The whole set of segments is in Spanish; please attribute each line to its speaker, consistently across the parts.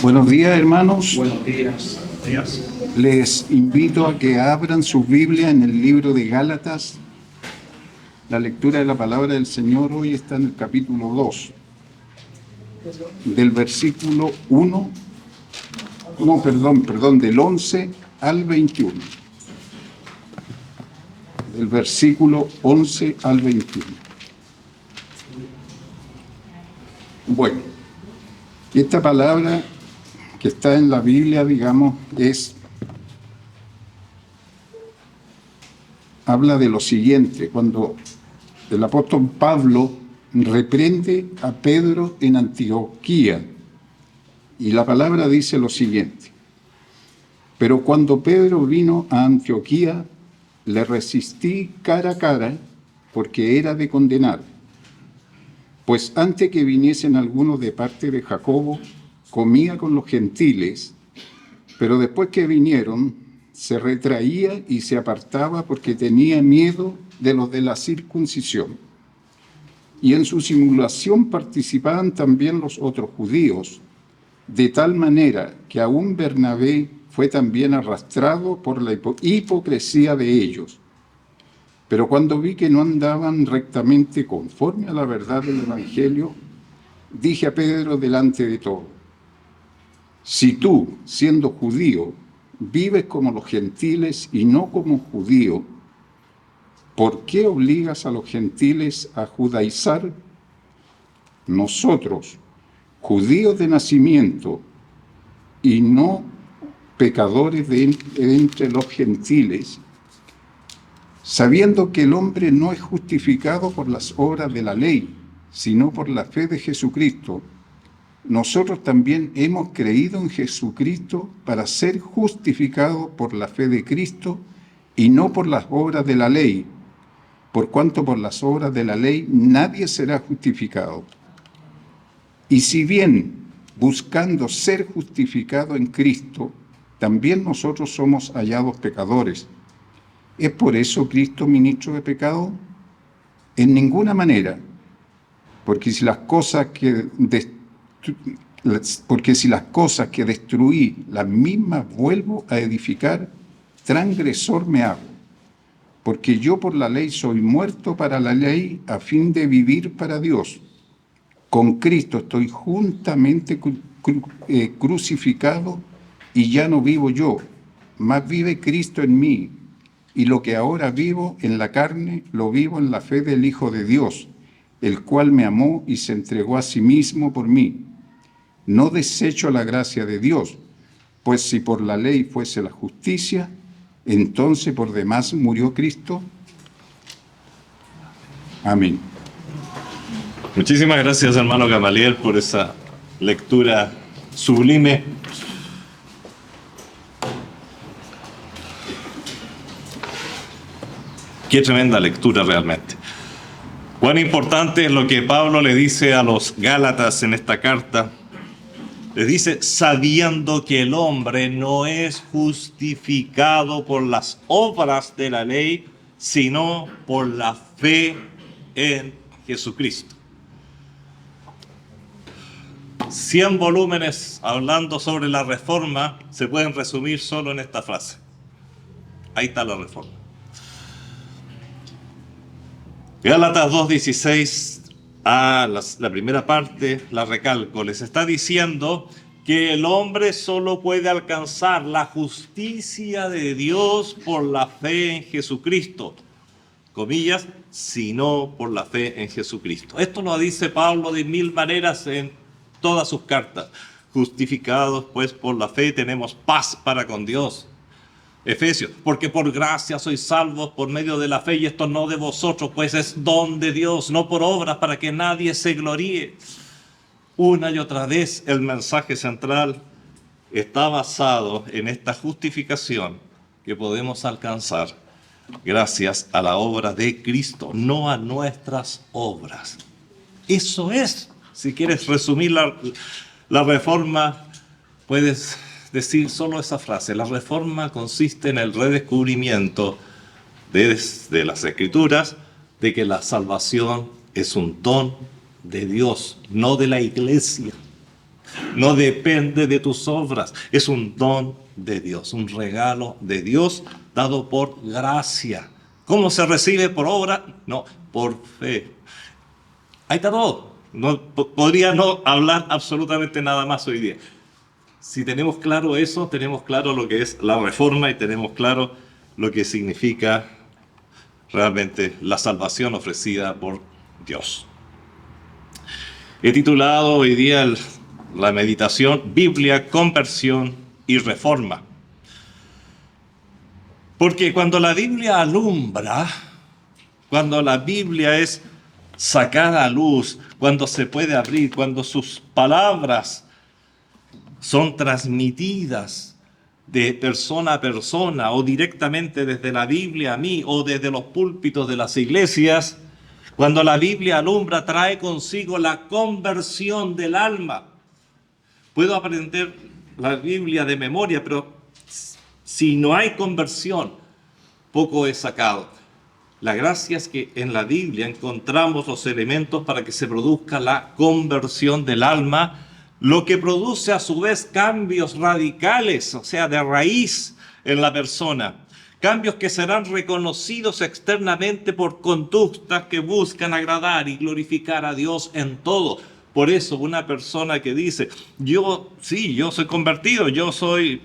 Speaker 1: Buenos días, hermanos.
Speaker 2: Buenos días.
Speaker 1: Les invito a que abran su Biblia en el libro de Gálatas. La lectura de la palabra del Señor hoy está en el capítulo 2, del versículo 1, del 11 al 21. Del versículo 11 al 21. Bueno, esta palabra que está en la Biblia, habla de lo siguiente: cuando el apóstol Pablo reprende a Pedro en Antioquía, y la palabra dice lo siguiente: pero cuando Pedro vino a Antioquía, le resistí cara a cara, porque era de condenar. Pues antes que viniesen algunos de parte de Jacobo, comía con los gentiles, pero después que vinieron, se retraía y se apartaba porque tenía miedo de los de la circuncisión. Y en su simulación participaban también los otros judíos, de tal manera que aún Bernabé fue también arrastrado por la hipocresía de ellos. Pero cuando vi que no andaban rectamente conforme a la verdad del Evangelio, dije a Pedro delante de todos: si tú, siendo judío, vives como los gentiles y no como judío, ¿por qué obligas a los gentiles a judaizar? Nosotros, judíos de nacimiento y no pecadores de entre los gentiles, sabiendo que el hombre no es justificado por las obras de la ley, sino por la fe de Jesucristo, nosotros también hemos creído en Jesucristo para ser justificados por la fe de Cristo y no por las obras de la ley, por cuanto por las obras de la ley nadie será justificado. Y si bien, buscando ser justificado en Cristo, también nosotros somos hallados pecadores, ¿es por eso Cristo ministro de pecado? En ninguna manera, porque si las cosas que destruí, las mismas vuelvo a edificar, transgresor me hago. Porque yo por la ley soy muerto para la ley, a fin de vivir para Dios. Con Cristo estoy juntamente crucificado, y ya no vivo yo, mas vive Cristo en mí. Y lo que ahora vivo en la carne, lo vivo en la fe del Hijo de Dios, el cual me amó y se entregó a sí mismo por mí. No desecho la gracia de Dios, pues si por la ley fuese la justicia, entonces por demás murió Cristo. Amén.
Speaker 2: Muchísimas gracias, hermano Gamaliel, por esa lectura sublime. Qué tremenda lectura realmente. Cuán importante es lo que Pablo le dice a los Gálatas en esta carta. Les dice: sabiendo que el hombre no es justificado por las obras de la ley, sino por la fe en Jesucristo. 100 volúmenes hablando sobre la reforma se pueden resumir solo en esta frase. Ahí está la reforma. Gálatas 2:16, la primera parte, la recalco, les está diciendo que el hombre solo puede alcanzar la justicia de Dios por la fe en Jesucristo, comillas, sino por la fe en Jesucristo. Esto lo dice Pablo de mil maneras en todas sus cartas. Justificados pues por la fe tenemos paz para con Dios. Efesios, porque por gracia sois salvos por medio de la fe, y esto no de vosotros, pues es don de Dios, no por obras, para que nadie se gloríe. Una y otra vez el mensaje central está basado en esta justificación que podemos alcanzar gracias a la obra de Cristo, no a nuestras obras. Eso es, si quieres resumir la reforma, puedes decir solo esa frase: la reforma consiste en el redescubrimiento desde las Escrituras de que la salvación es un don de Dios, no de la iglesia. No depende de tus obras. Es un don de Dios, un regalo de Dios dado por gracia. ¿Cómo se recibe? ¿Por obra? No, por fe. Ahí está todo. No, podría no hablar absolutamente nada más hoy día. Si tenemos claro eso, tenemos claro lo que es la reforma y tenemos claro lo que significa realmente la salvación ofrecida por Dios. He titulado hoy día la meditación Biblia, conversión y reforma. Porque cuando la Biblia alumbra, cuando la Biblia es sacada a luz, cuando se puede abrir, cuando sus palabras son transmitidas de persona a persona o directamente desde la Biblia a mí o desde los púlpitos de las iglesias, cuando la Biblia alumbra, trae consigo la conversión del alma. Puedo aprender la Biblia de memoria, pero si no hay conversión, poco es sacado. La gracia es que en la Biblia encontramos los elementos para que se produzca la conversión del alma, lo que produce a su vez cambios radicales, o sea, de raíz en la persona. Cambios que serán reconocidos externamente por conductas que buscan agradar y glorificar a Dios en todo. Por eso una persona que dice, yo soy convertido, yo soy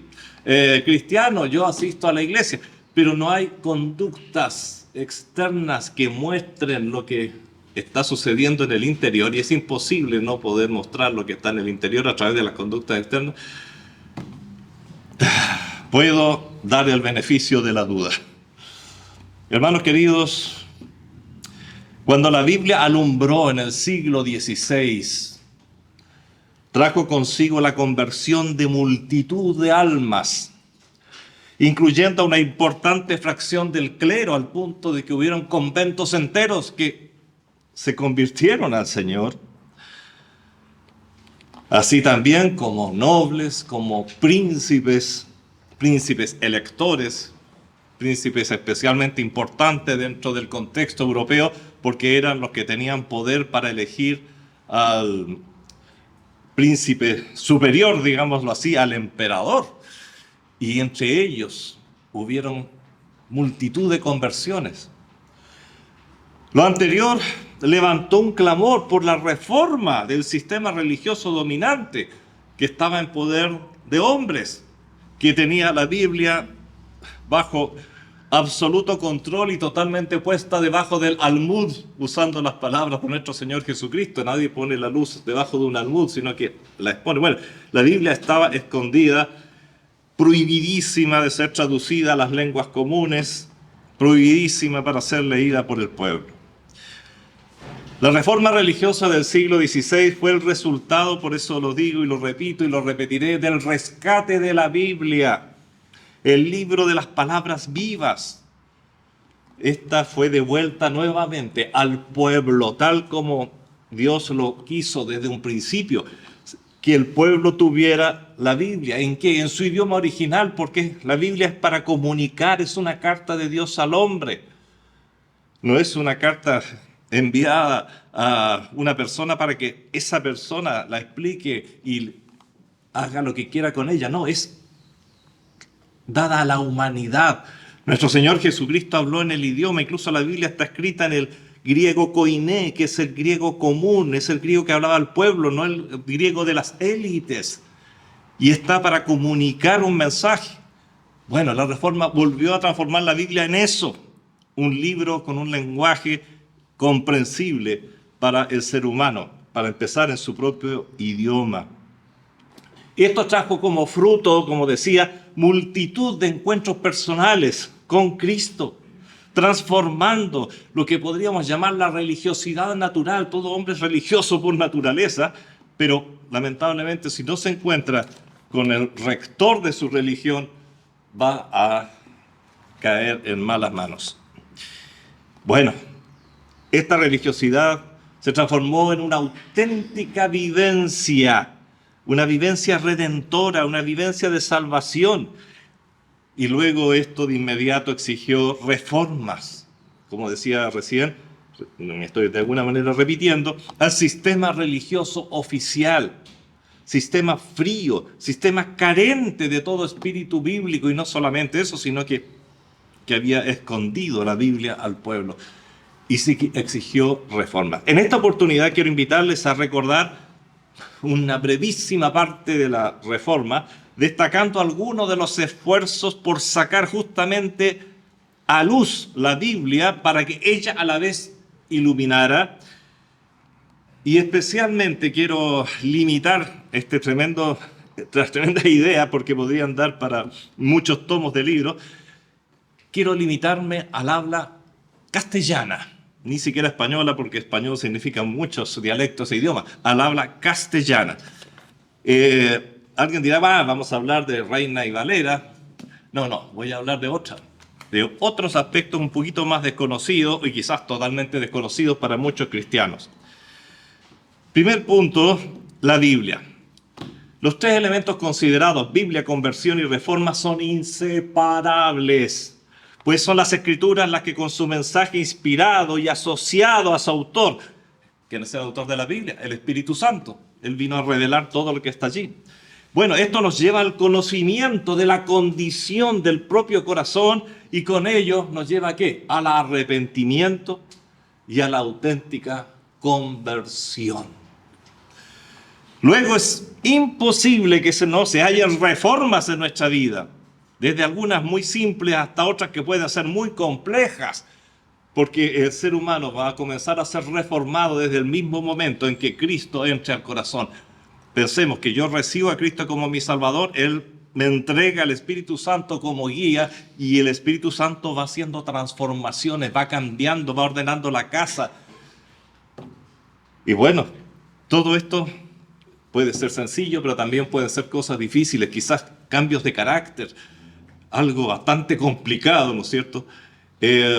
Speaker 2: cristiano, yo asisto a la iglesia, pero no hay conductas externas que muestren lo que está sucediendo en el interior, y es imposible no poder mostrar lo que está en el interior a través de las conductas externas. Puedo dar el beneficio de la duda. Hermanos queridos, cuando la Biblia alumbró en el siglo XVI, trajo consigo la conversión de multitud de almas, incluyendo a una importante fracción del clero, al punto de que hubieron conventos enteros que se convirtieron al Señor. Así también como nobles, como príncipes electores, príncipes especialmente importantes dentro del contexto europeo, porque eran los que tenían poder para elegir al príncipe superior, digámoslo así, al emperador. Y entre ellos hubieron multitud de conversiones. Lo anterior levantó un clamor por la reforma del sistema religioso dominante que estaba en poder de hombres, que tenía la Biblia bajo absoluto control y totalmente puesta debajo del almud, usando las palabras de nuestro Señor Jesucristo. Nadie pone la luz debajo de un almud, sino que la expone. Bueno, la Biblia estaba escondida, prohibidísima de ser traducida a las lenguas comunes, prohibidísima para ser leída por el pueblo. La reforma religiosa del siglo XVI fue el resultado, por eso lo digo y lo repito y lo repetiré, del rescate de la Biblia, el libro de las palabras vivas. Esta fue devuelta nuevamente al pueblo, tal como Dios lo quiso desde un principio, que el pueblo tuviera la Biblia. ¿En qué? En su idioma original, porque la Biblia es para comunicar, es una carta de Dios al hombre. No es una carta enviada a una persona para que esa persona la explique y haga lo que quiera con ella. No, es dada a la humanidad. Nuestro Señor Jesucristo habló en el idioma, incluso la Biblia está escrita en el griego koiné, que es el griego común, es el griego que hablaba al pueblo, no el griego de las élites. Y está para comunicar un mensaje. Bueno, la Reforma volvió a transformar la Biblia en eso, un libro con un lenguaje comprensible para el ser humano, para empezar en su propio idioma. Esto trajo como fruto, como decía, multitud de encuentros personales con Cristo, transformando lo que podríamos llamar la religiosidad natural. Todo hombre es religioso por naturaleza, pero lamentablemente si no se encuentra con el rector de su religión, va a caer en malas manos. Bueno, esta religiosidad se transformó en una auténtica vivencia, una vivencia redentora, una vivencia de salvación. Y luego esto de inmediato exigió reformas, como decía recién, me estoy de alguna manera repitiendo, al sistema religioso oficial. sistema frío, sistema carente de todo espíritu bíblico, y no solamente eso, sino que había escondido la Biblia al pueblo y sí que exigió reformas. En esta oportunidad quiero invitarles a recordar una brevísima parte de la reforma, destacando algunos de los esfuerzos por sacar justamente a luz la Biblia para que ella a la vez iluminara. Y especialmente quiero limitar esta tremenda idea, porque podrían dar para muchos tomos de libros. Quiero limitarme al habla castellana, ni siquiera española, porque español significa muchos dialectos e idiomas, al habla castellana. Alguien dirá, vamos a hablar de Reina y Valera. No, voy a hablar de otros aspectos un poquito más desconocidos y quizás totalmente desconocidos para muchos cristianos. Primer punto, la Biblia. Los tres elementos considerados, Biblia, conversión y reforma, son inseparables, pues son las Escrituras las que con su mensaje inspirado y asociado a su autor, ¿quién es el autor de la Biblia? El Espíritu Santo. Él vino a revelar todo lo que está allí. Bueno, esto nos lleva al conocimiento de la condición del propio corazón y con ello nos lleva ¿a qué? Al arrepentimiento y a la auténtica conversión. Luego es imposible que no se hayan reformas en nuestra vida, desde algunas muy simples hasta otras que pueden ser muy complejas, porque el ser humano va a comenzar a ser reformado desde el mismo momento en que Cristo entre al corazón. Pensemos que yo recibo a Cristo como mi Salvador, Él me entrega el Espíritu Santo como guía y el Espíritu Santo va haciendo transformaciones, va cambiando, va ordenando la casa. Y bueno, todo esto puede ser sencillo, pero también pueden ser cosas difíciles, quizás cambios de carácter, algo bastante complicado, ¿no es cierto?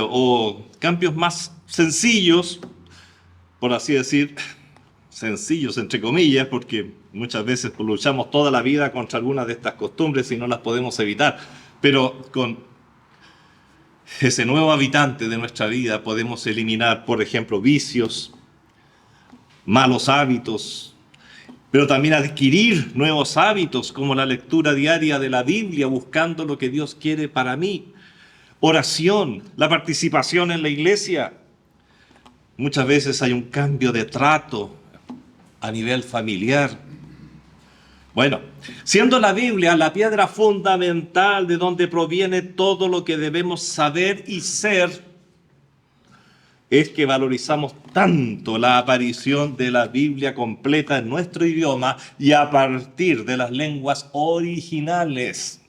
Speaker 2: O cambios más sencillos, por así decir, sencillos entre comillas, porque muchas veces luchamos toda la vida contra algunas de estas costumbres y no las podemos evitar, pero con ese nuevo habitante de nuestra vida podemos eliminar, por ejemplo, vicios, malos hábitos, pero también adquirir nuevos hábitos como la lectura diaria de la Biblia, buscando lo que Dios quiere para mí. Oración, la participación en la iglesia. Muchas veces hay un cambio de trato a nivel familiar. Bueno, siendo la Biblia la piedra fundamental de donde proviene todo lo que debemos saber y ser, es que valorizamos tanto la aparición de la Biblia completa en nuestro idioma y a partir de las lenguas originales.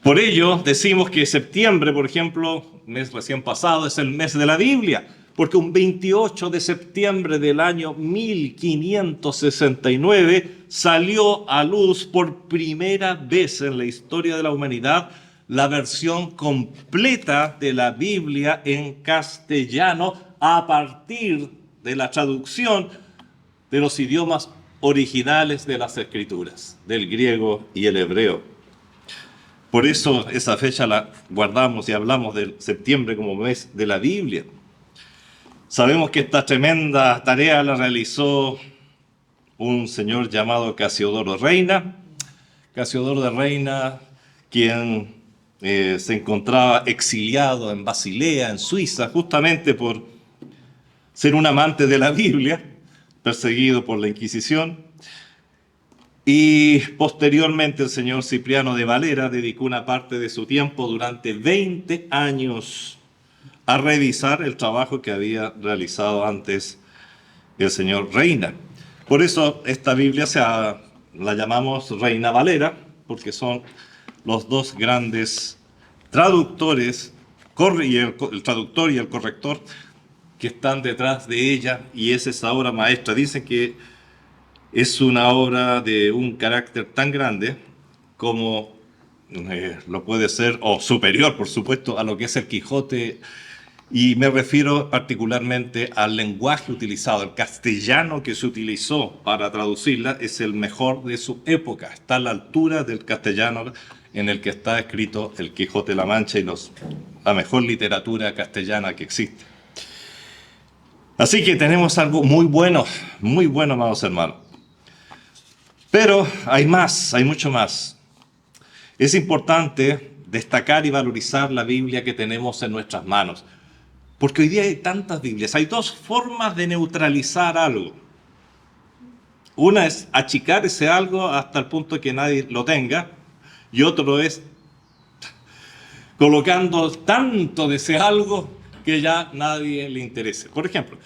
Speaker 2: Por ello decimos que septiembre, por ejemplo, mes recién pasado, es el mes de la Biblia, porque un 28 de septiembre del año 1569 salió a luz por primera vez en la historia de la humanidad la versión completa de la Biblia en castellano a partir de la traducción de los idiomas originales de las Escrituras, del griego y el hebreo. Por eso esa fecha la guardamos y hablamos de septiembre como mes de la Biblia. Sabemos que esta tremenda tarea la realizó un señor llamado Casiodoro Reina. Casiodoro de Reina, quien se encontraba exiliado en Basilea, en Suiza, justamente por ser un amante de la Biblia, perseguido por la Inquisición. Y posteriormente el señor Cipriano de Valera dedicó una parte de su tiempo durante 20 años a revisar el trabajo que había realizado antes el señor Reina. Por eso esta Biblia la llamamos Reina Valera, porque son los dos grandes traductores, el traductor y el corrector, que están detrás de ella, y es esa obra maestra. Dicen que es una obra de un carácter tan grande como lo puede ser, o superior, por supuesto, a lo que es el Quijote, y me refiero particularmente al lenguaje utilizado. El castellano que se utilizó para traducirla es el mejor de su época, está a la altura del castellano en el que está escrito el Quijote de la Mancha y la mejor literatura castellana que existe. Así que tenemos algo muy bueno, amados hermanos. Pero hay más, hay mucho más. Es importante destacar y valorizar la Biblia que tenemos en nuestras manos. Porque hoy día hay tantas Biblias. Hay dos formas de neutralizar algo. Una es achicar ese algo hasta el punto que nadie lo tenga. Y otro es colocando tanto de ese algo que ya nadie le interese. Por ejemplo,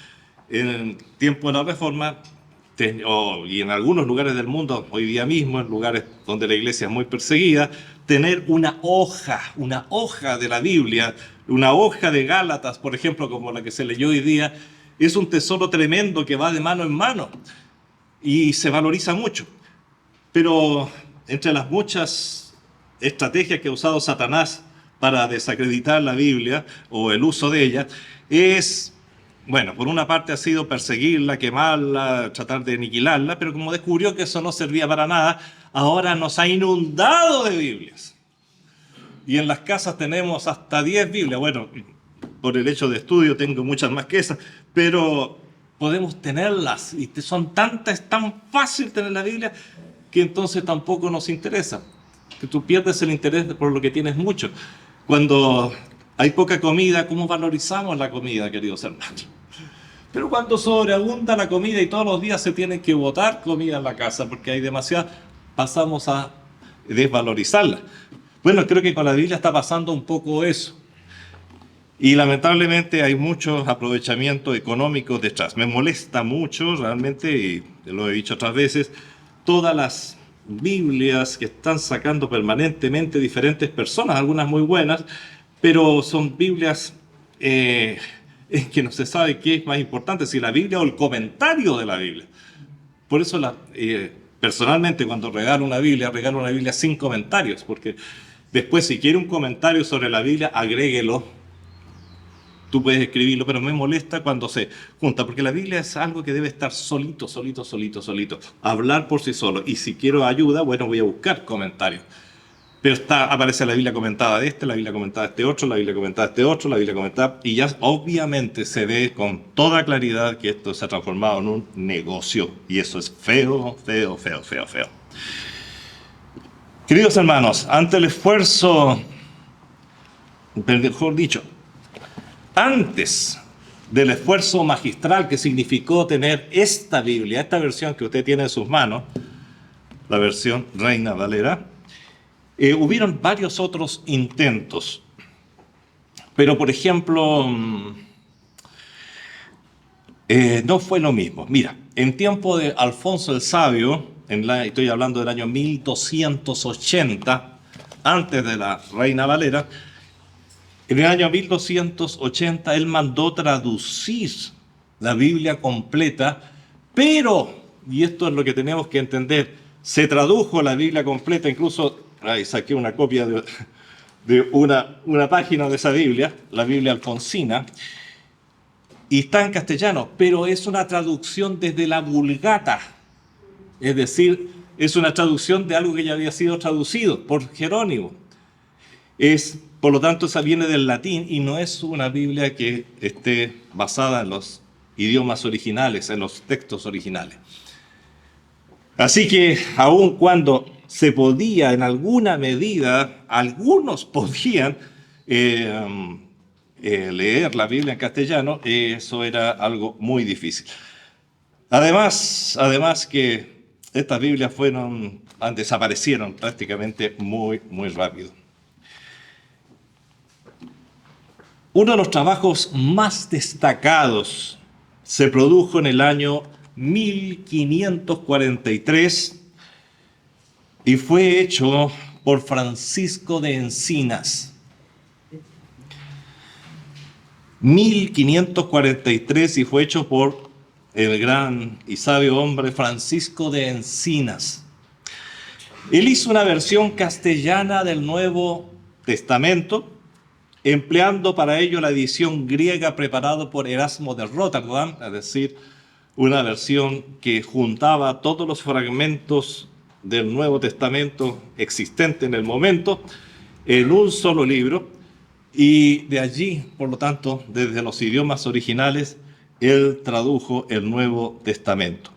Speaker 2: en el tiempo de la Reforma, y en algunos lugares del mundo, hoy día mismo, en lugares donde la iglesia es muy perseguida, tener una hoja de la Biblia, una hoja de Gálatas, por ejemplo, como la que se leyó hoy día, es un tesoro tremendo que va de mano en mano y se valoriza mucho. Pero entre las muchas estrategias que ha usado Satanás para desacreditar la Biblia o el uso de ella es, bueno, por una parte ha sido perseguirla, quemarla, tratar de aniquilarla, pero como descubrió que eso no servía para nada, ahora nos ha inundado de Biblias. Y en las casas tenemos hasta 10 Biblias. Bueno, por el hecho de estudio tengo muchas más que esas, pero podemos tenerlas y son tantas, es tan fácil tener la Biblia que entonces tampoco nos interesa. Que tú pierdes el interés por lo que tienes mucho. Cuando hay poca comida, ¿cómo valorizamos la comida, queridos hermanos? Pero cuando sobreabunda la comida y todos los días se tiene que botar comida en la casa porque hay demasiada, pasamos a desvalorizarla. Bueno, creo que con la Biblia está pasando un poco eso. Y lamentablemente hay muchos aprovechamientos económicos detrás. Me molesta mucho realmente, y lo he dicho otras veces, todas las Biblias que están sacando permanentemente diferentes personas, algunas muy buenas, pero son Biblias en que no se sabe qué es más importante, si la Biblia o el comentario de la Biblia. Por eso personalmente cuando regalo una Biblia sin comentarios, porque después si quiere un comentario sobre la Biblia, agréguelo. Tú puedes escribirlo, pero me molesta cuando se junta, porque la Biblia es algo que debe estar solito, hablar por sí solo. Y si quiero ayuda, bueno, voy a buscar comentarios. Pero aparece la Biblia comentada de este, la Biblia comentada de este otro, la Biblia comentada de este otro, la Biblia comentada, y ya obviamente se ve con toda claridad que esto se ha transformado en un negocio. Y eso es feo. Queridos hermanos, ante el esfuerzo, mejor dicho, antes del esfuerzo magistral que significó tener esta Biblia, esta versión que usted tiene en sus manos, la versión Reina Valera, hubieron varios otros intentos. Pero, por ejemplo, no fue lo mismo. Mira, en tiempo de Alfonso el Sabio, estoy hablando del año 1280, antes de la Reina Valera, en el año 1280 él mandó traducir la Biblia completa, pero, y esto es lo que tenemos que entender, se tradujo la Biblia completa, incluso saqué una copia de una página de esa Biblia, la Biblia alfonsina, y está en castellano, pero es una traducción desde la Vulgata, es decir, es una traducción de algo que ya había sido traducido por Jerónimo. Por lo tanto, esa viene del latín y no es una Biblia que esté basada en los idiomas originales, en los textos originales. Así que, aun cuando se podía, en alguna medida, algunos podían leer la Biblia en castellano, eso era algo muy difícil. Además que estas Biblias desaparecieron prácticamente muy rápido. Uno de los trabajos más destacados se produjo en el año 1543 y fue hecho por Francisco de Encinas. 1543 y fue hecho por el gran y sabio hombre Francisco de Encinas. Él hizo una versión castellana del Nuevo Testamento, empleando para ello la edición griega preparada por Erasmo de Rotterdam, es decir, una versión que juntaba todos los fragmentos del Nuevo Testamento existente en el momento en un solo libro, y de allí, por lo tanto, desde los idiomas originales, él tradujo el Nuevo Testamento.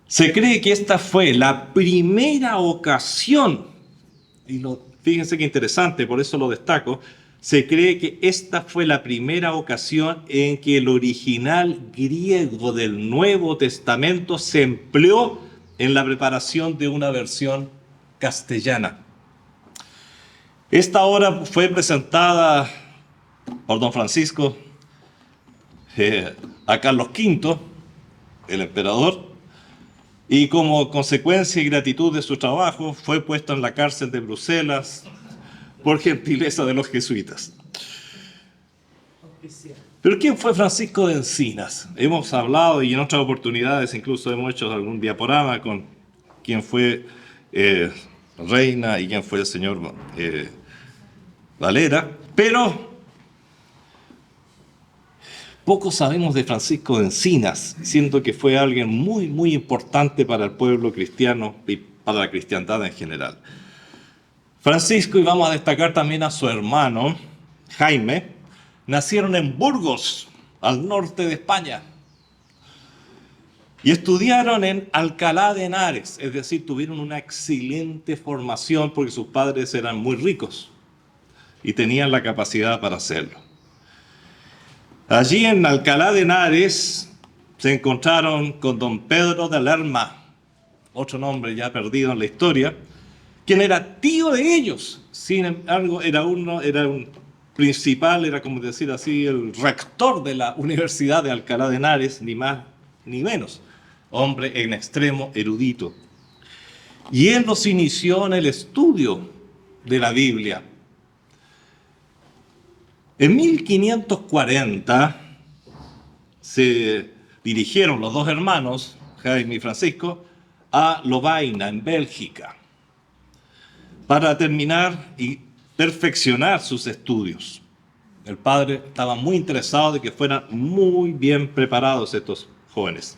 Speaker 2: Se cree que esta fue la primera ocasión, y fíjense qué interesante, por eso lo destaco, se cree que esta fue la primera ocasión en que el original griego del Nuevo Testamento se empleó en la preparación de una versión castellana. Esta obra fue presentada por don Francisco a Carlos V, el emperador, y como consecuencia y gratitud de su trabajo fue puesto en la cárcel de Bruselas por gentileza de los jesuitas. Pero ¿quién fue Francisco de Encinas? Hemos hablado y en otras oportunidades incluso hemos hecho algún diaporama con quién fue Reina y quién fue el señor Valera, pero poco sabemos de Francisco de Encinas, siendo que fue alguien muy, muy importante para el pueblo cristiano y para la cristiandad en general. Francisco, y vamos a destacar también a su hermano, Jaime, nacieron en Burgos, al norte de España, y estudiaron en Alcalá de Henares, es decir, tuvieron una excelente formación porque sus padres eran muy ricos y tenían la capacidad para hacerlo. Allí en Alcalá de Henares se encontraron con don Pedro de Lerma, otro nombre ya perdido en la historia, quien era tío de ellos. Sin embargo, era un principal, era como decir así, el rector de la Universidad de Alcalá de Henares, ni más ni menos. Hombre en extremo erudito. Y él los inició en el estudio de la Biblia. En 1540 se dirigieron los dos hermanos, Jaime y Francisco, a Lovaina, en Bélgica, para terminar y perfeccionar sus estudios. El padre estaba muy interesado de que fueran muy bien preparados estos jóvenes.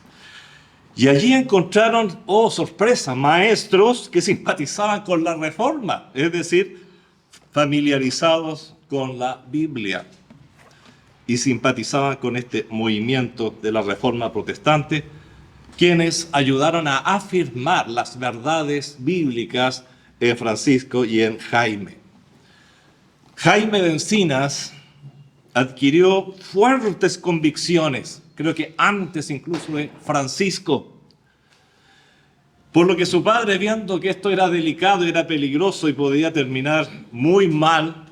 Speaker 2: Y allí encontraron, oh sorpresa, maestros que simpatizaban con la Reforma, es decir, familiarizados con la Biblia y simpatizaban con este movimiento de la Reforma protestante, quienes ayudaron a afirmar las verdades bíblicas en Francisco y en Jaime. Jaime de Encinas adquirió fuertes convicciones, creo que antes incluso de Francisco, por lo que su padre, viendo que esto era delicado, era peligroso y podía terminar muy mal,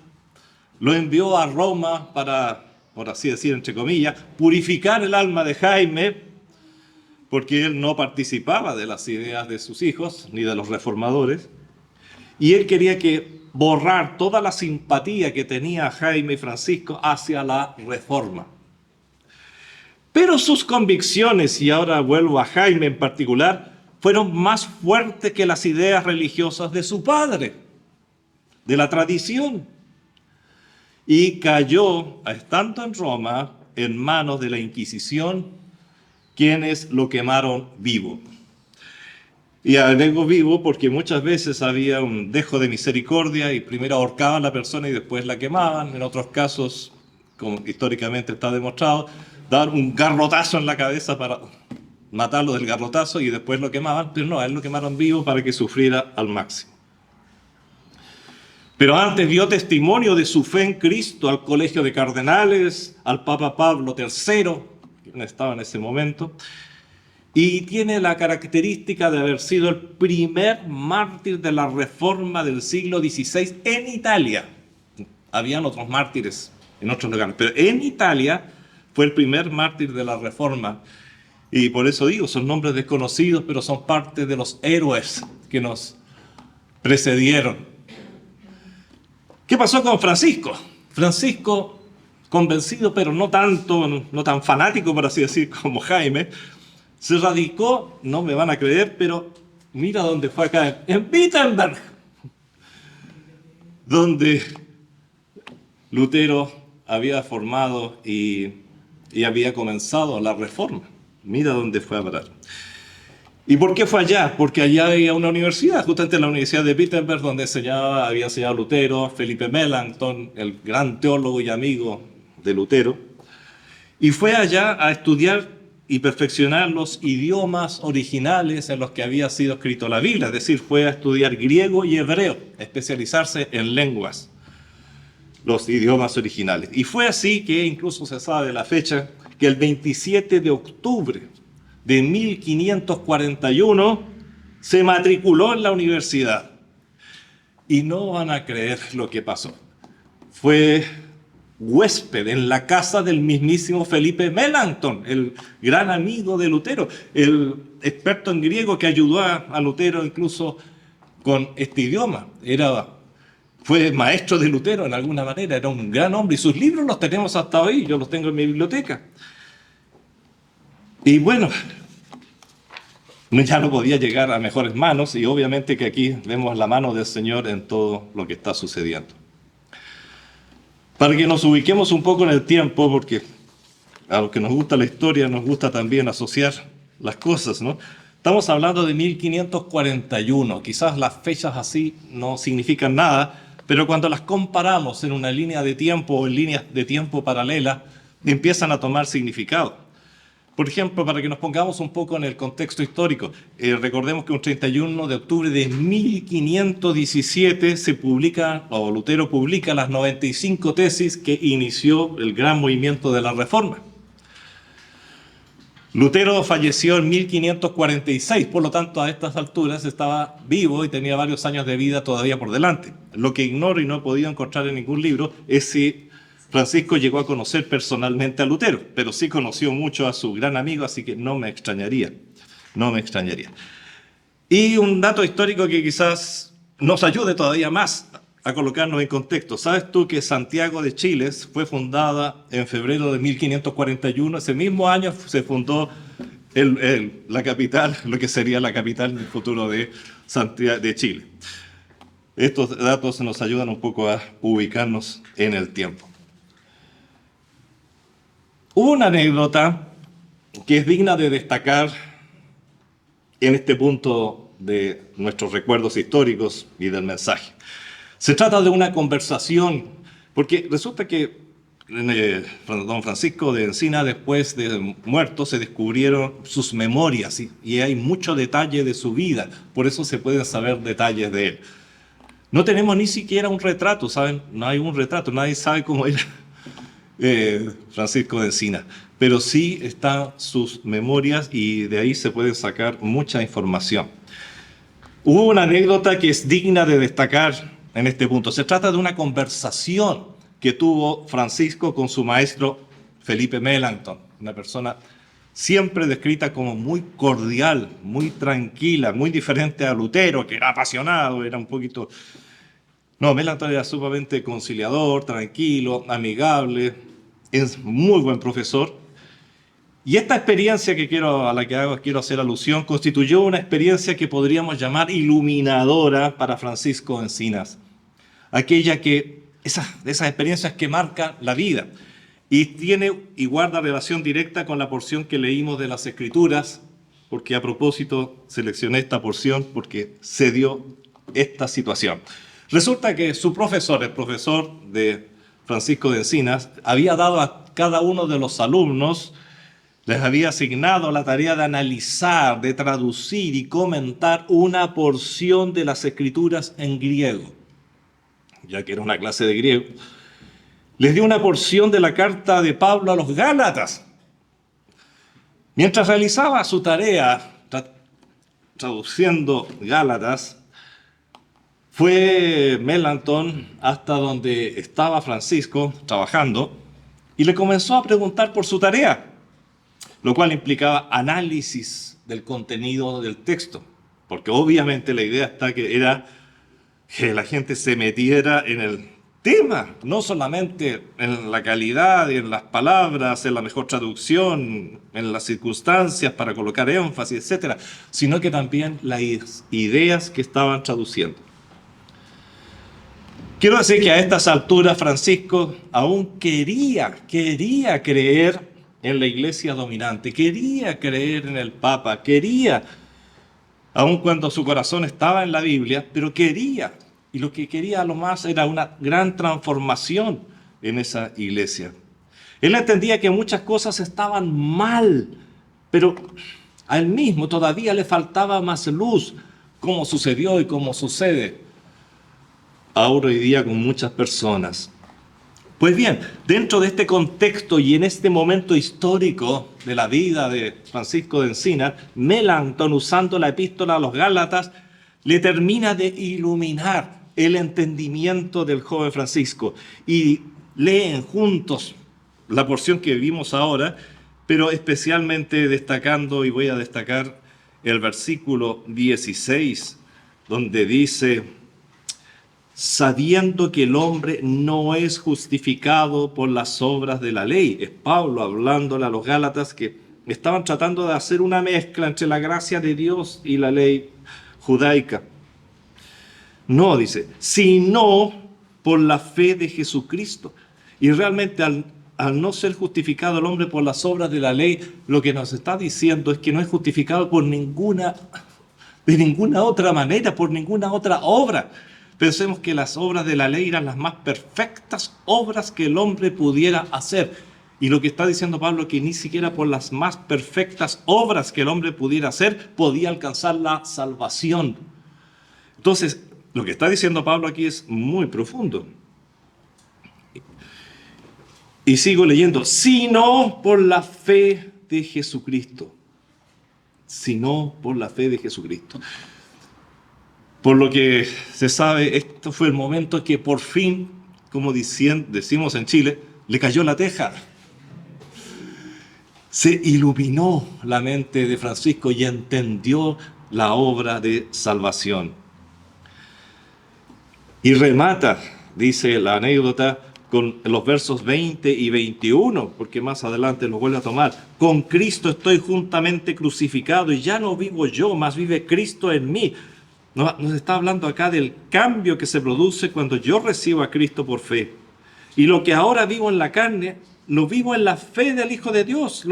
Speaker 2: lo envió a Roma para, por así decir, entre comillas, purificar el alma de Jaime, porque él no participaba de las ideas de sus hijos, ni de los reformadores, y él quería borrar toda la simpatía que tenía Jaime y Francisco hacia la Reforma. Pero sus convicciones, y ahora vuelvo a Jaime en particular, fueron más fuertes que las ideas religiosas de su padre, de la tradición. Y cayó, estando en Roma, en manos de la Inquisición, quienes lo quemaron vivo. Y agrego vivo porque muchas veces había un dejo de misericordia y primero ahorcaban a la persona y después la quemaban. En otros casos, como históricamente está demostrado, daban un garrotazo en la cabeza para matarlo del garrotazo y después lo quemaban, pero no, a él lo quemaron vivo para que sufriera al máximo. Pero antes dio testimonio de su fe en Cristo al Colegio de Cardenales, al Papa Pablo III, quien estaba en ese momento, y tiene la característica de haber sido el primer mártir de la Reforma del siglo XVI en Italia. Habían otros mártires en otros lugares, pero en Italia fue el primer mártir de la Reforma. Y por eso digo, son nombres desconocidos, pero son parte de los héroes que nos precedieron. ¿Qué pasó con Francisco? Francisco, convencido, pero no tan fanático, por así decir, como Jaime, se radicó, no me van a creer, pero mira dónde fue acá, en Wittenberg, donde Lutero había formado y había comenzado la Reforma. Mira dónde fue a parar. ¿Y por qué fue allá? Porque allá había una universidad, justamente la Universidad de Wittenberg, donde había enseñado Lutero, Felipe Melanchthon, el gran teólogo y amigo de Lutero. y fue allá a estudiar y perfeccionar los idiomas originales en los que había sido escrito la Biblia, es decir, fue a estudiar griego y hebreo, especializarse en lenguas, los idiomas originales. Y fue así que incluso se sabe la fecha, que el 27 de octubre de 1541 se matriculó en la universidad. Y no van a creer lo que pasó. Fue huésped en la casa del mismísimo Felipe Melanchthon, el gran amigo de Lutero, el experto en griego que ayudó a Lutero incluso con este idioma. Fue maestro de Lutero en alguna manera, era un gran hombre y sus libros los tenemos hasta hoy, yo los tengo en mi biblioteca. Y bueno, ya no podía llegar a mejores manos y obviamente que aquí vemos la mano del Señor en todo lo que está sucediendo. Para que nos ubiquemos un poco en el tiempo, porque a los que nos gusta la historia nos gusta también asociar las cosas, ¿no? Estamos hablando de 1541, quizás las fechas así no significan nada, pero cuando las comparamos en una línea de tiempo o en líneas de tiempo paralelas, empiezan a tomar significado. Por ejemplo, para que nos pongamos un poco en el contexto histórico, recordemos que un 31 de octubre de 1517 Lutero publica las 95 tesis que inició el gran movimiento de la Reforma. Lutero falleció en 1546, por lo tanto a estas alturas estaba vivo y tenía varios años de vida todavía por delante. Lo que ignoro y no he podido encontrar en ningún libro es si Francisco llegó a conocer personalmente a Lutero, pero sí conoció mucho a su gran amigo, así que no me extrañaría. Y un dato histórico que quizás nos ayude todavía más a colocarnos en contexto. ¿Sabes tú que Santiago de Chile fue fundada en febrero de 1541? Ese mismo año se fundó la capital, lo que sería la capital en el futuro de Santiago de Chile. Estos datos nos ayudan un poco a ubicarnos en el tiempo. Hubo una anécdota que es digna de destacar en este punto de nuestros recuerdos históricos y del mensaje. Se trata de una conversación, porque resulta que don Francisco de Encina, después de muerto, se descubrieron sus memorias y hay mucho detalle de su vida, por eso se pueden saber detalles de él. No tenemos ni siquiera un retrato, ¿saben? No hay un retrato, nadie sabe cómo era Francisco de Encina, pero sí están sus memorias y de ahí se puede sacar mucha información. Hubo una anécdota que es digna de destacar en este punto. Se trata de una conversación que tuvo Francisco con su maestro Felipe Melanchthon, una persona siempre descrita como muy cordial, muy tranquila, muy diferente a Lutero, que era apasionado, era un poquito... No, Melanchthon era sumamente conciliador, tranquilo, amigable, es muy buen profesor. Y esta experiencia a la que quiero hacer alusión constituyó una experiencia que podríamos llamar iluminadora para Francisco Encinas. Esas experiencias que marcan la vida y guarda relación directa con la porción que leímos de las Escrituras, porque a propósito seleccioné esta porción porque se dio esta situación. Resulta que su profesor, el profesor de Francisco de Encinas, había dado a cada uno de los alumnos, les había asignado la tarea de analizar, de traducir y comentar una porción de las Escrituras en griego, ya que era una clase de griego. Les dio una porción de la carta de Pablo a los Gálatas. Mientras realizaba su tarea traduciendo Gálatas, fue Melanchthon hasta donde estaba Francisco trabajando y le comenzó a preguntar por su tarea, lo cual implicaba análisis del contenido del texto, porque obviamente la idea era que la gente se metiera en el tema, no solamente en la calidad y en las palabras, en la mejor traducción, en las circunstancias para colocar énfasis, etc., sino que también las ideas que estaban traduciendo. Quiero decir que a estas alturas Francisco aún quería creer en la iglesia dominante, quería creer en el Papa, aun cuando su corazón estaba en la Biblia, pero quería, y lo que quería a lo más era una gran transformación en esa iglesia. Él entendía que muchas cosas estaban mal, pero a él mismo todavía le faltaba más luz, como sucedió y como sucede ahora hoy día con muchas personas. Pues bien, dentro de este contexto y en este momento histórico de la vida de Francisco de Encinas, Melanchthon, usando la epístola a los Gálatas, le termina de iluminar el entendimiento del joven Francisco y leen juntos la porción que vimos ahora, pero especialmente destacando, y voy a destacar el versículo 16, donde dice: sabiendo que el hombre no es justificado por las obras de la ley. Es Pablo hablándole a los Gálatas que estaban tratando de hacer una mezcla entre la gracia de Dios y la ley judaica. No, dice, sino por la fe de Jesucristo. Y realmente al no ser justificado el hombre por las obras de la ley, lo que nos está diciendo es que no es justificado de ninguna otra manera, por ninguna otra obra. Pensemos que las obras de la ley eran las más perfectas obras que el hombre pudiera hacer. Y lo que está diciendo Pablo es que ni siquiera por las más perfectas obras que el hombre pudiera hacer podía alcanzar la salvación. Entonces, lo que está diciendo Pablo aquí es muy profundo. Y sigo leyendo, sino por la fe de Jesucristo. Sino por la fe de Jesucristo. Por lo que se sabe, esto fue el momento que por fin, como decimos en Chile, le cayó la teja. Se iluminó la mente de Francisco y entendió la obra de salvación. Y remata, dice la anécdota, con los versos 20 y 21, porque más adelante lo vuelve a tomar. Con Cristo estoy juntamente crucificado y ya no vivo yo, mas vive Cristo en mí. Nos está hablando acá del cambio que se produce cuando yo recibo a Cristo por fe. Y lo que ahora vivo en la carne, lo vivo en la fe del Hijo de Dios,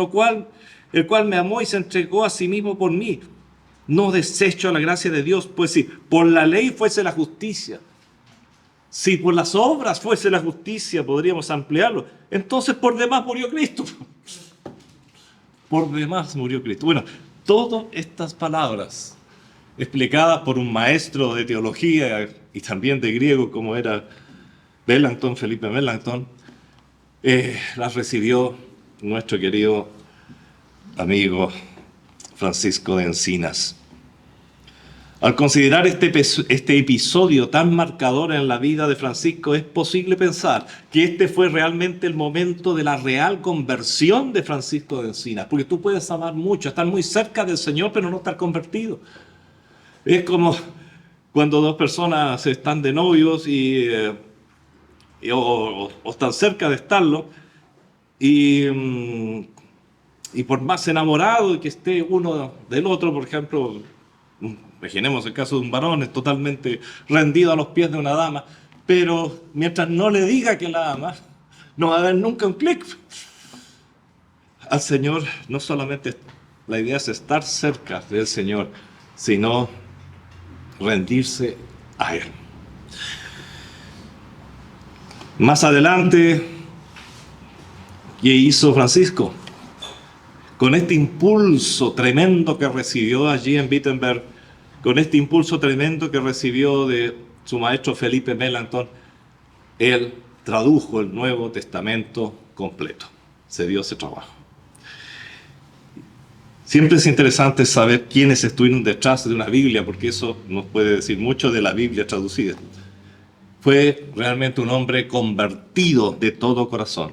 Speaker 2: el cual me amó y se entregó a sí mismo por mí. No desecho la gracia de Dios, pues si por la ley fuese la justicia, si por las obras fuese la justicia, podríamos ampliarlo. Entonces por demás murió Cristo. Por demás murió Cristo. Bueno, todas estas palabras explicadas por un maestro de teología y también de griego como era Melanchthon, Felipe Melanchthon, las recibió nuestro querido amigo Francisco de Encinas. Al considerar este episodio tan marcador en la vida de Francisco, es posible pensar que este fue realmente el momento de la real conversión de Francisco de Encinas, porque tú puedes amar mucho, estar muy cerca del Señor, pero no estar convertido. Es como cuando dos personas están de novios o están cerca de estarlo, y por más enamorado que esté uno del otro, por ejemplo, imaginemos el caso de un varón, es totalmente rendido a los pies de una dama, pero mientras no le diga que la ama, no va a haber nunca un clic. Al Señor no solamente la idea es estar cerca del Señor, sino rendirse a Él. Más adelante, ¿qué hizo Francisco? Con este impulso tremendo que recibió allí en Wittenberg, con este impulso tremendo que recibió de su maestro Felipe Melanchthon, él tradujo el Nuevo Testamento completo. Se dio ese trabajo. Siempre es interesante saber quiénes estuvieron detrás de una Biblia, porque eso nos puede decir mucho de la Biblia traducida. Fue realmente un hombre convertido de todo corazón.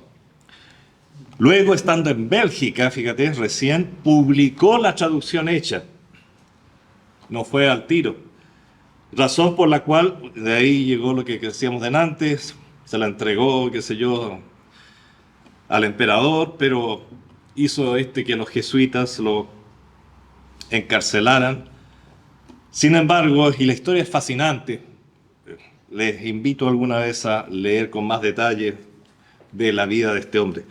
Speaker 2: Luego, estando en Bélgica, fíjate, recién publicó la traducción hecha. No fue al tiro. Razón por la cual, de ahí llegó lo que decíamos antes, se la entregó, qué sé yo, al emperador, pero hizo que los jesuitas lo encarcelaran. Sin embargo, y la historia es fascinante, les invito alguna vez a leer con más detalle de la vida de este hombre.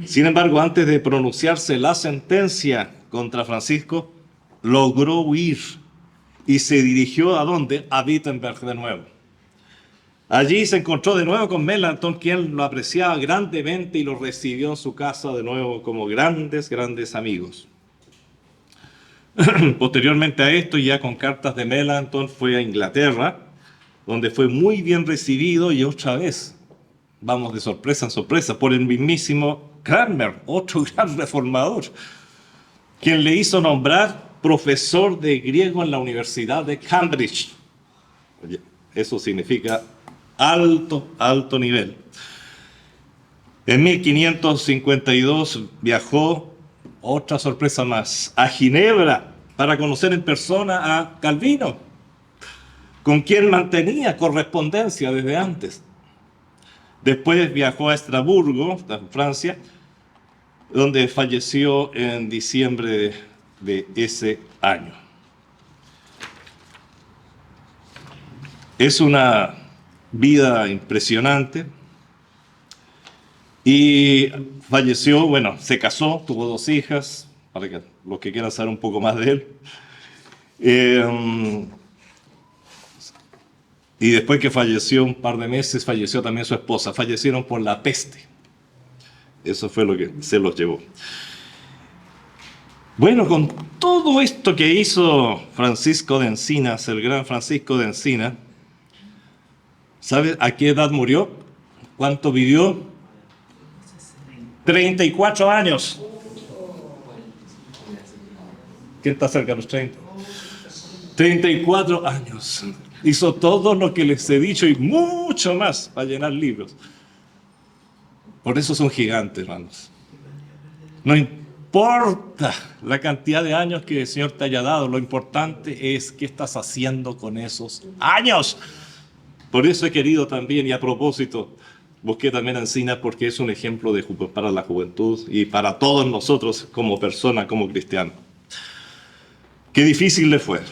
Speaker 2: Sin embargo, antes de pronunciarse la sentencia contra Francisco, logró huir y se dirigió ¿a dónde? A Wittenberg de nuevo. Allí se encontró de nuevo con Melanchthon, quien lo apreciaba grandemente y lo recibió en su casa de nuevo como grandes amigos. Posteriormente a esto, ya con cartas de Melanchthon, fue a Inglaterra, donde fue muy bien recibido y otra vez, vamos de sorpresa en sorpresa, por el mismísimo Cranmer, otro gran reformador, quien le hizo nombrar profesor de griego en la Universidad de Cambridge. Oye, eso significa alto nivel. En 1552 viajó, otra sorpresa más, a Ginebra para conocer en persona a Calvino, con quien mantenía correspondencia desde antes. Después viajó a Estrasburgo, en Francia, donde falleció en diciembre de ese año. Es una vida impresionante. Y falleció, bueno, se casó, tuvo 2 hijas, para que los que quieran saber un poco más de él. Y después que falleció, un par de meses, falleció también su esposa. Fallecieron por la peste. Eso fue lo que se los llevó. Bueno, con todo esto que hizo Francisco de Encinas, el gran Francisco de Encinas, ¿sabe a qué edad murió? ¿Cuánto vivió? 34 años. ¿Quién está cerca de los 30? 34 años. Hizo todo lo que les he dicho y mucho más para llenar libros. Por eso es un gigante, hermanos. No importa la cantidad de años que el Señor te haya dado, lo importante es qué estás haciendo con esos años. Por eso he querido también, y a propósito, busqué también a Encinas porque es un ejemplo para la juventud y para todos nosotros como personas, como cristianos. Qué difícil le fue,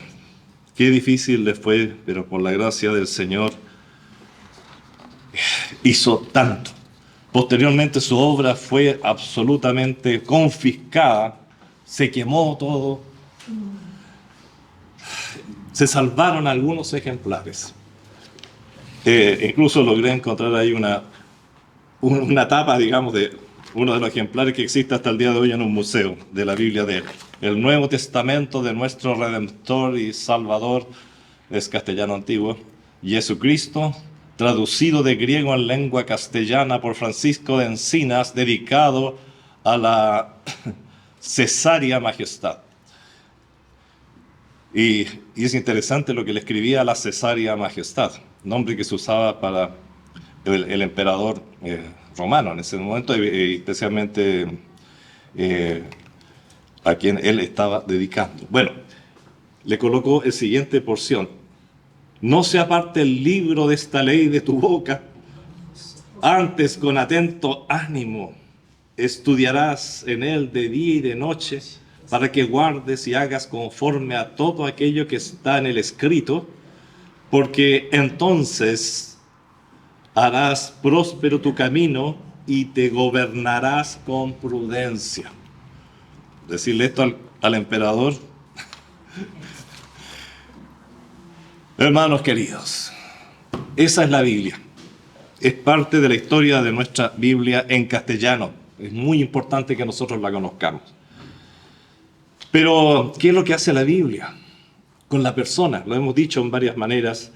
Speaker 2: pero por la gracia del Señor hizo tanto. Posteriormente su obra fue absolutamente confiscada, se quemó todo, se salvaron algunos ejemplares. Incluso logré encontrar ahí una tapa, digamos, de uno de los ejemplares que existe hasta el día de hoy en un museo de la Biblia de él. El Nuevo Testamento de nuestro Redentor y Salvador, es castellano antiguo, Jesucristo, traducido de griego en lengua castellana por Francisco de Encinas, dedicado a la Cesárea Majestad. Y es interesante lo que le escribía a la Cesárea Majestad, nombre que se usaba para el emperador romano en ese momento, especialmente a quien él estaba dedicando. Bueno, le colocó el siguiente porción: no se aparte el libro de esta ley de tu boca, antes con atento ánimo estudiarás en él de día y de noche, para que guardes y hagas conforme a todo aquello que está en el escrito, porque entonces harás próspero tu camino y te gobernarás con prudencia. Decirle esto al emperador. Hermanos queridos, esa es la Biblia. Es parte de la historia de nuestra Biblia en castellano. Es muy importante que nosotros la conozcamos. Pero, ¿qué es lo que hace la Biblia con la persona? Lo hemos dicho en varias maneras.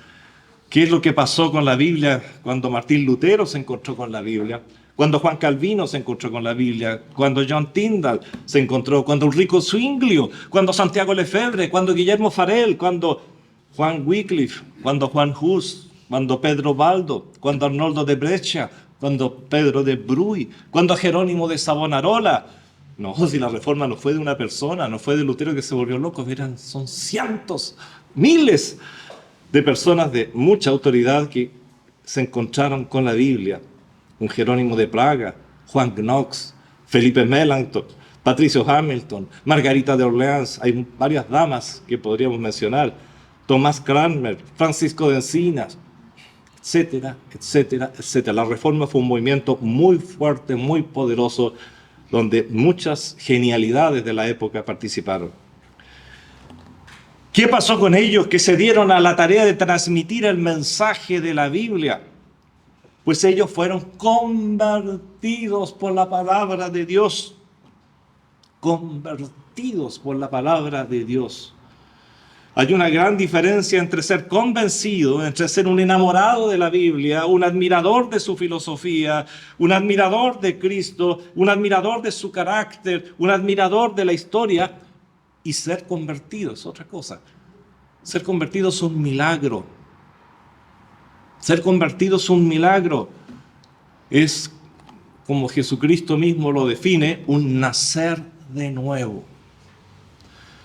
Speaker 2: ¿Qué es lo que pasó con la Biblia cuando Martín Lutero se encontró con la Biblia? Cuando Juan Calvino se encontró con la Biblia, cuando John Tyndall se encontró, cuando Ulrico Zwinglio, cuando Santiago Lefebvre, cuando Guillermo Farel, cuando Juan Wycliffe, cuando Juan Hus, cuando Pedro Baldo, cuando Arnoldo de Brescia, cuando Pedro de Bruy, cuando Jerónimo de Savonarola. No, si la reforma no fue de una persona, no fue de Lutero que se volvió loco, son cientos, miles de personas de mucha autoridad que se encontraron con la Biblia. Un Jerónimo de Praga, Juan Knox, Felipe Melanchthon, Patricio Hamilton, Margarita de Orleans, hay varias damas que podríamos mencionar, Tomás Cranmer, Francisco de Encinas, etcétera, etcétera, etcétera. La Reforma fue un movimiento muy fuerte, muy poderoso, donde muchas genialidades de la época participaron. ¿Qué pasó con ellos que se dieron a la tarea de transmitir el mensaje de la Biblia? Pues ellos fueron convertidos por la palabra de Dios. Convertidos por la palabra de Dios. Hay una gran diferencia entre ser convencido, entre ser un enamorado de la Biblia, un admirador de su filosofía, un admirador de Cristo, un admirador de su carácter, un admirador de la historia, y ser convertido es otra cosa. Ser convertido es un milagro. Ser convertido es un milagro. Es, como Jesucristo mismo lo define, un nacer de nuevo.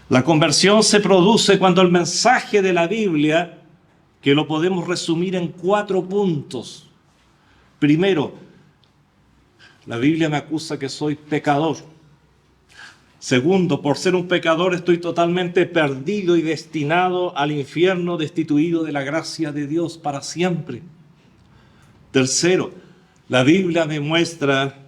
Speaker 2: La conversión se produce cuando el mensaje de la Biblia, que lo podemos resumir en 4 puntos. Primero, la Biblia me acusa que soy pecador. Segundo, por ser un pecador estoy totalmente perdido y destinado al infierno, destituido de la gracia de Dios para siempre. Tercero, la Biblia me muestra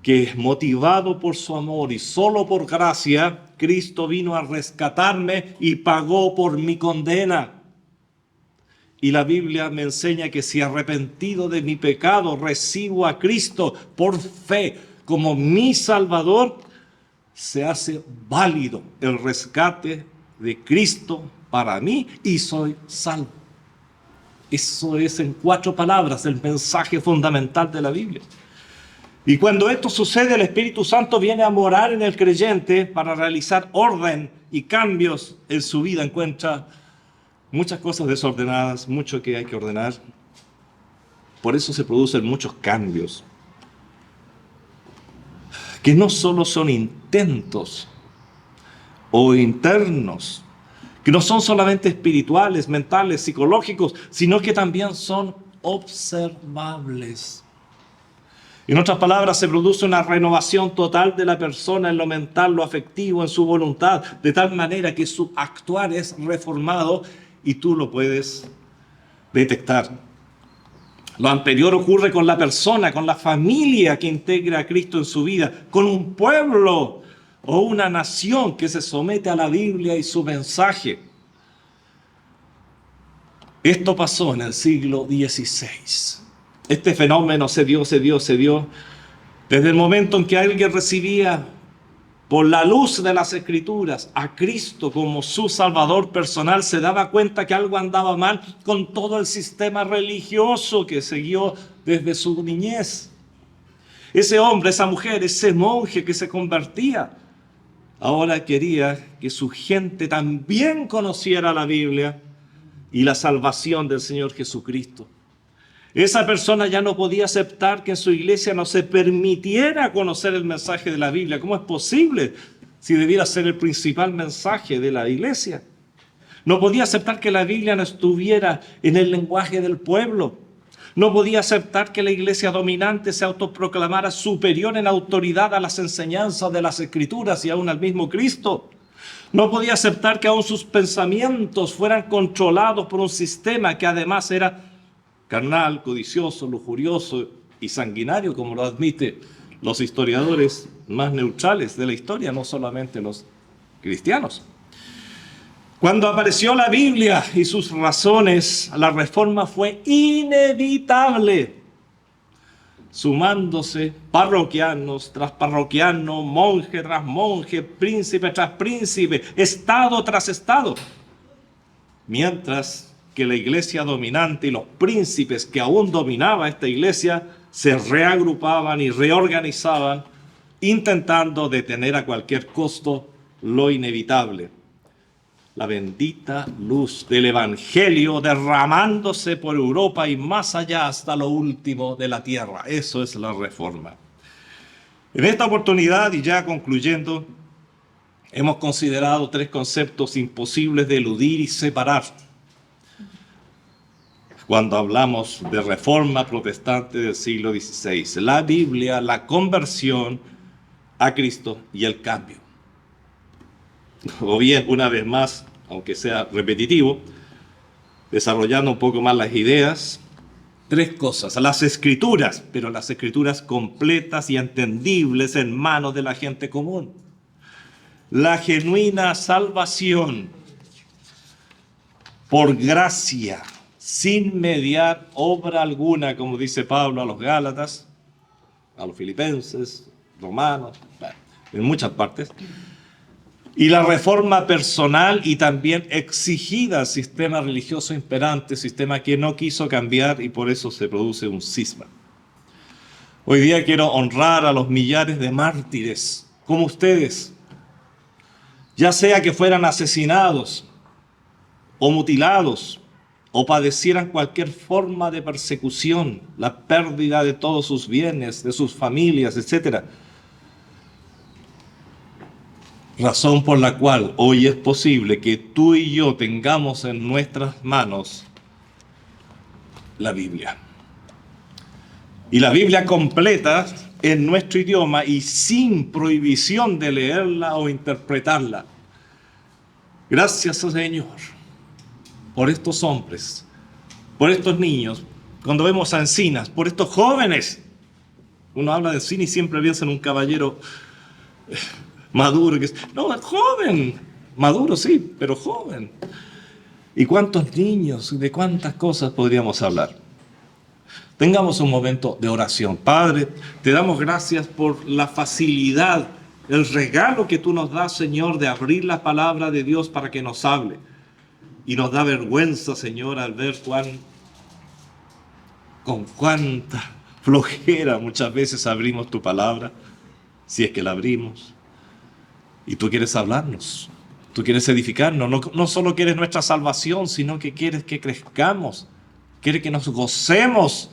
Speaker 2: que motivado por su amor y solo por gracia, Cristo vino a rescatarme y pagó por mi condena. Y la Biblia me enseña que si arrepentido de mi pecado recibo a Cristo por fe como mi Salvador, se hace válido el rescate de Cristo para mí y soy salvo. Eso es en 4 palabras el mensaje fundamental de la Biblia. Y cuando esto sucede, el Espíritu Santo viene a morar en el creyente para realizar orden y cambios en su vida. Encuentra muchas cosas desordenadas, mucho que hay que ordenar. Por eso se producen muchos cambios, que no solo son intentos o internos, que no son solamente espirituales, mentales, psicológicos, sino que también son observables. En otras palabras, se produce una renovación total de la persona en lo mental, lo afectivo, en su voluntad, de tal manera que su actuar es reformado y tú lo puedes detectar. Lo anterior ocurre con la persona, con la familia que integra a Cristo en su vida, con un pueblo o una nación que se somete a la Biblia y su mensaje. Esto pasó en el siglo XVI. Este fenómeno se dio desde el momento en que alguien recibía por la luz de las Escrituras a Cristo como su Salvador personal, se daba cuenta que algo andaba mal con todo el sistema religioso que siguió desde su niñez. Ese hombre, esa mujer, ese monje que se convertía, ahora quería que su gente también conociera la Biblia y la salvación del Señor Jesucristo. Esa persona ya no podía aceptar que en su iglesia no se permitiera conocer el mensaje de la Biblia. ¿Cómo es posible si debiera ser el principal mensaje de la iglesia? No podía aceptar que la Biblia no estuviera en el lenguaje del pueblo. No podía aceptar que la iglesia dominante se autoproclamara superior en autoridad a las enseñanzas de las Escrituras y aún al mismo Cristo. No podía aceptar que aún sus pensamientos fueran controlados por un sistema que además era carnal, codicioso, lujurioso y sanguinario, como lo admiten los historiadores más neutrales de la historia, no solamente los cristianos. Cuando apareció la Biblia y sus razones, la reforma fue inevitable, sumándose parroquianos tras parroquianos, monje tras monje, príncipe tras príncipe, estado tras estado, mientras que la iglesia dominante y los príncipes que aún dominaba esta iglesia se reagrupaban y reorganizaban, intentando detener a cualquier costo lo inevitable. La bendita luz del Evangelio derramándose por Europa y más allá hasta lo último de la tierra. Eso es la reforma. En esta oportunidad, y ya concluyendo, hemos considerado 3 conceptos imposibles de eludir y separar cuando hablamos de reforma protestante del siglo XVI. La Biblia, la conversión a Cristo y el cambio. O bien, una vez más, aunque sea repetitivo, desarrollando un poco más las ideas, 3 cosas. Las Escrituras, pero las Escrituras completas y entendibles en manos de la gente común. La genuina salvación por gracia, sin mediar obra alguna, como dice Pablo a los Gálatas, a los Filipenses, Romanos, en muchas partes. Y la reforma personal y también exigida al sistema religioso imperante, sistema que no quiso cambiar y por eso se produce un cisma. Hoy día quiero honrar a los millares de mártires como ustedes, ya sea que fueran asesinados o mutilados o padecieran cualquier forma de persecución, la pérdida de todos sus bienes, de sus familias, etc. Razón por la cual hoy es posible que tú y yo tengamos en nuestras manos la Biblia. Y la Biblia completa en nuestro idioma y sin prohibición de leerla o interpretarla. Gracias, Señor, por estos hombres, por estos niños. Cuando vemos a Encinas, por estos jóvenes. Uno habla de Encinas y siempre piensa en un caballero maduro. No, joven. Maduro sí, pero joven. ¿Y cuántos niños? ¿De cuántas cosas podríamos hablar? Tengamos un momento de oración. Padre, te damos gracias por la facilidad, el regalo que tú nos das, Señor, de abrir la palabra de Dios para que nos hable. Y nos da vergüenza, Señor, al ver con cuánta flojera muchas veces abrimos tu palabra, si es que la abrimos. Y tú quieres hablarnos, tú quieres edificarnos, no solo quieres nuestra salvación, sino que quieres que crezcamos, quieres que nos gocemos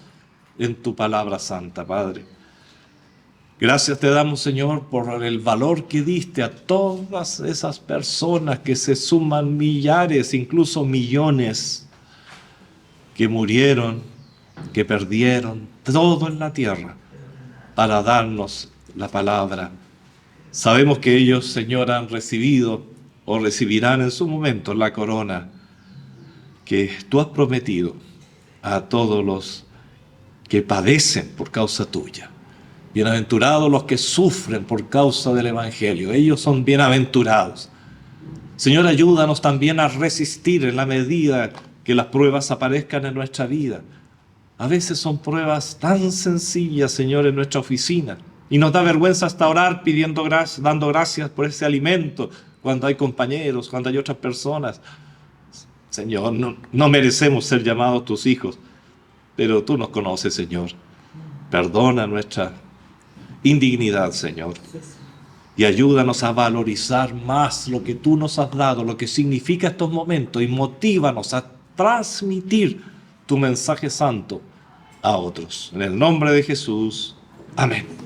Speaker 2: en tu palabra santa, Padre. Gracias te damos, Señor, por el valor que diste a todas esas personas que se suman millares, incluso millones, que murieron, que perdieron todo en la tierra para darnos la palabra. Sabemos que ellos, Señor, han recibido o recibirán en su momento la corona que tú has prometido a todos los que padecen por causa tuya. Bienaventurados los que sufren por causa del Evangelio. Ellos son bienaventurados. Señor, ayúdanos también a resistir en la medida que las pruebas aparezcan en nuestra vida. A veces son pruebas tan sencillas, Señor, en nuestra oficina. Y nos da vergüenza hasta orar dando gracias por ese alimento cuando hay compañeros, cuando hay otras personas. Señor, no merecemos ser llamados tus hijos, pero tú nos conoces, Señor. Perdona nuestra indignidad, Señor. Y ayúdanos a valorizar más lo que tú nos has dado, lo que significa estos momentos, y motívanos a transmitir tu mensaje santo a otros. En el nombre de Jesús. Amén.